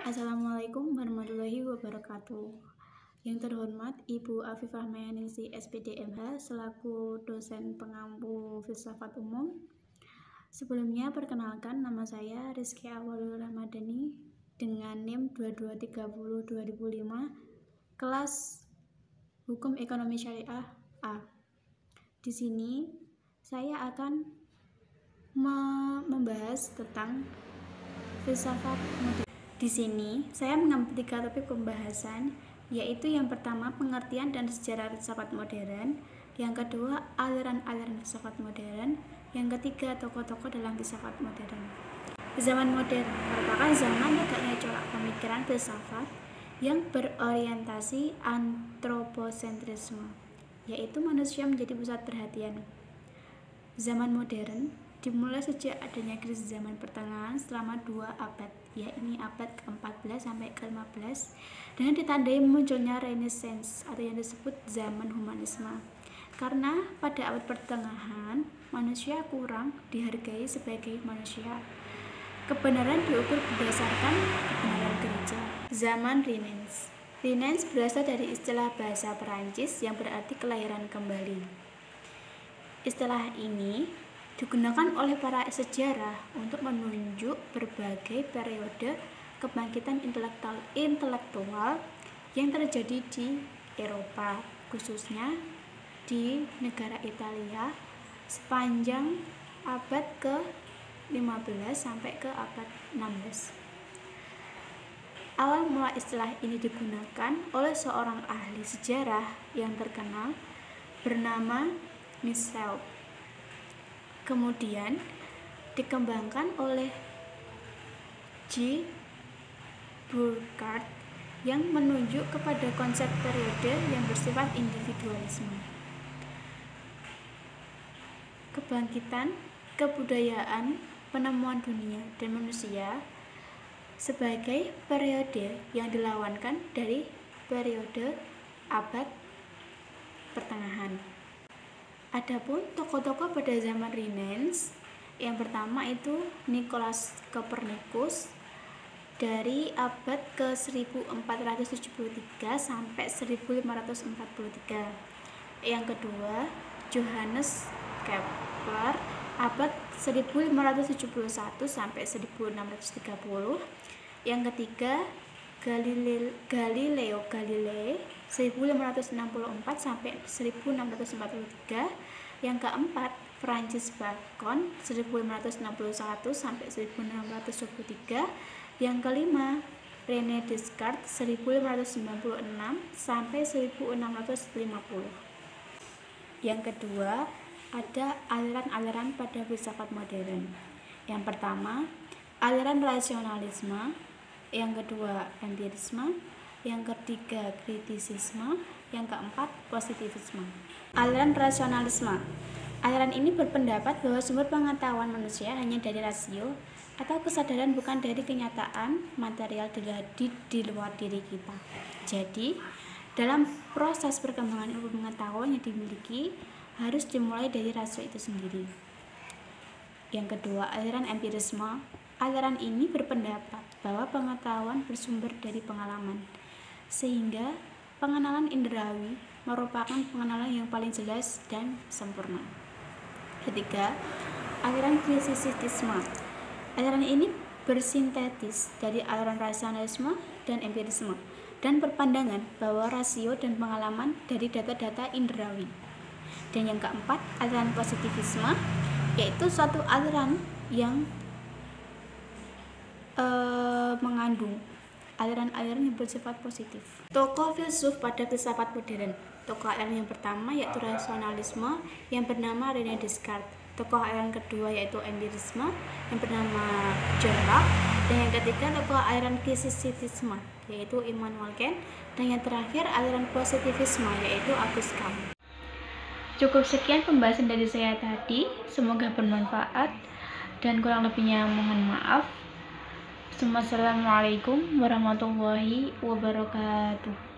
Assalamualaikum warahmatullahi wabarakatuh. Yang terhormat Ibu Afifah Mayaningsih SPD MH selaku dosen pengampu filsafat umum. Sebelumnya perkenalkan, nama saya Rizky Awalul Ramadhani dengan NIM 2230-2005 kelas Hukum Ekonomi Syariah A. Di sini saya akan membahas tentang filsafat modern. Di sini saya mengambil 3 topik pembahasan, yaitu yang pertama pengertian dan sejarah filsafat modern, yang kedua aliran-aliran filsafat modern, yang ketiga tokoh-tokoh dalam filsafat modern. Zaman modern merupakan zaman tegaknya corak pemikiran filsafat yang berorientasi antroposentrisme, yaitu manusia menjadi pusat perhatian. Zaman modern dimulai sejak adanya krisis zaman pertengahan selama 2 abad, yakni abad ke-14 sampai ke-15, dengan ditandai munculnya Renaissance atau yang disebut zaman humanisme. Karena pada abad pertengahan manusia kurang dihargai sebagai manusia. Kebenaran diukur berdasarkan kebenaran gereja. Zaman Renaissance. Renaissance berasal dari istilah bahasa Perancis yang berarti kelahiran kembali. Istilah ini digunakan oleh para sejarah untuk menunjuk berbagai periode kebangkitan intelektual yang terjadi di Eropa, khususnya di negara Italia sepanjang abad ke-15 sampai ke abad 16. Awal mula istilah ini digunakan oleh seorang ahli sejarah yang terkenal bernama Michel. Kemudian dikembangkan oleh G. Burckhardt yang menunjuk kepada konsep periode yang bersifat individualisme. Kebangkitan kebudayaan, penemuan dunia dan manusia sebagai periode yang dilawankan dari periode abad pertengahan. Adapun tokoh-tokoh pada zaman Renaissance, yang pertama itu Nicolaus Copernicus dari abad ke-1473 sampai 1543. Yang kedua, Johannes Kepler abad 1571 sampai 1630. Yang ketiga, Galileo Galilei 1564 sampai 1643. Yang keempat, Francis Bacon 1561 sampai 1623. Yang kelima, René Descartes 1596 sampai 1650. Yang kedua, ada aliran-aliran pada filsafat modern. Yang pertama, aliran rasionalisme, yang kedua empirisme, yang ketiga kritisisme, yang keempat positivisme. Aliran rasionalisme. Aliran ini berpendapat bahwa sumber pengetahuan manusia hanya dari rasio atau kesadaran, bukan dari kenyataan material di luar diri kita. Jadi, dalam proses perkembangan ilmu pengetahuan yang dimiliki harus dimulai dari rasio itu sendiri. Yang kedua, aliran empirisme. Aliran ini berpendapat bahwa pengetahuan bersumber dari pengalaman, sehingga pengenalan indrawi merupakan pengenalan yang paling jelas dan sempurna. Ketiga, aliran kritisisme. Aliran ini bersintetis dari aliran rasionalisme dan empirisme dan berpandangan bahwa rasio dan pengalaman dari data-data indrawi. Dan yang keempat, aliran positivisme, yaitu suatu aliran yang mengandung aliran-aliran yang bersifat positif. Tokoh filsuf pada filsafat modern. Tokoh aliran yang pertama yaitu rasionalisme yang bernama René Descartes. Tokoh aliran kedua yaitu empirisme yang bernama John Locke. Dan yang ketiga, tokoh aliran kritisisme yaitu Immanuel Kant. Dan yang terakhir, aliran positivisme yaitu Auguste Comte. Cukup sekian pembahasan dari saya tadi, semoga bermanfaat dan kurang lebihnya mohon maaf. Assalamualaikum warahmatullahi wabarakatuh.